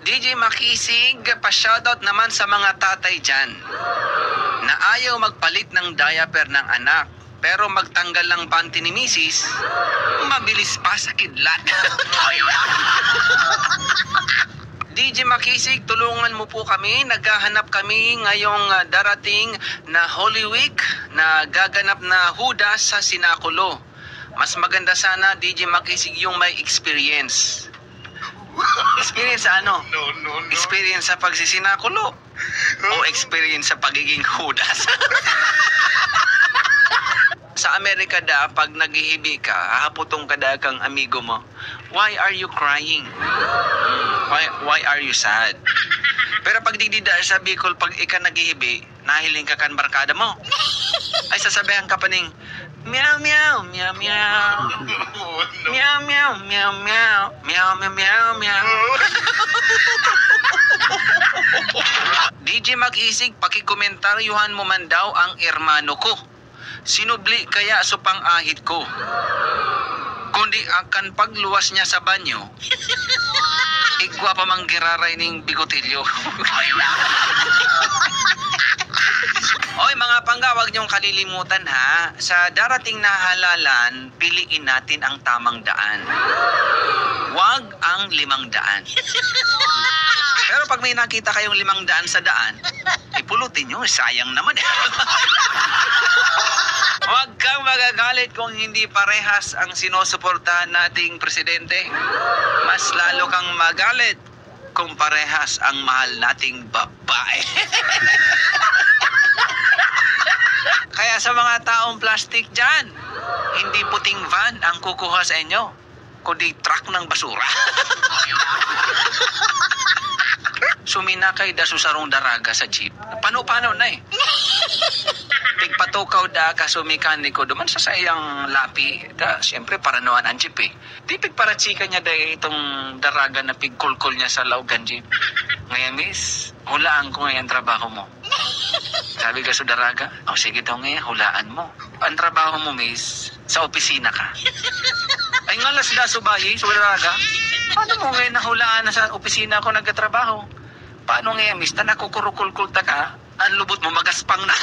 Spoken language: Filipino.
DJ Makisig, pa-shoutout naman sa mga tatay dyan na ayaw magpalit ng diaper ng anak pero magtanggal ng panty ni misis, mabilis pa sa kidlat. DJ Makisig, tulungan mo po kami. Naghahanap kami ngayong darating na Holy Week na gaganap na hudas sa Sinakulo. Mas maganda sana, DJ Makisig, yung may experience. Experience sa ano? No. Experience sa pagsisinakulo o experience sa pagiging hudas? Sa Amerika da, pag naghihibi ka, hahaputong ka da kang amigo mo, why are you crying? Why are you sad? Pero pag digdida sa Bicol, pag ika naghihibi, nahiling ka kan barkada mo, ay sasabihan ka pa ning, meow meow, meow meow. No. Meow meow, meow meow. Meow meow, meow meow. DJ Mag-isig, pakikomentaryohan mo man daw ang ermano ko. Sinubli kaya supang ahit ko. Kundi akan pagluwas niya sa banyo, igwa pa mang giraray ning bigotilyo. Oy mga pangga, wag niyong kalilimutan ha. Sa darating na halalan, piliin natin ang tamang daan. Wag ang 500. Pero pag may nakita kayong 500 sa daan, ipulutin nyo, sayang naman. Huwag kang magagalit kung hindi parehas ang sinusuportahan nating presidente. Mas lalo kang magalit kung parehas ang mahal nating babae. Kaya sa mga taong plastic dyan, hindi puting van ang kukuha sa inyo, kundi truck ng basura. Suminakay da susarong daraga sa jeep. Paano na eh. Pigpatukaw da ka sumikaniko duman sa sayang lapi. Da, siyempre paranoan ang jeep eh. Di para chika niya da itong daraga na pigkulkul niya sa laugan jeep. Ngayon miss, hulaan ko ngayon trabaho mo. Sabi ka sa daraga, o sige daw ngayon, hulaan mo. Ang trabaho mo miss, sa opisina ka. Ay nga las da subayi, sa daraga. Paano mo ngayon nahulaan na sa opisina ako nagkatrabaho? Paano ngayon miss, na nakukurukulkul ta ka, ang lubot mo magaspang na.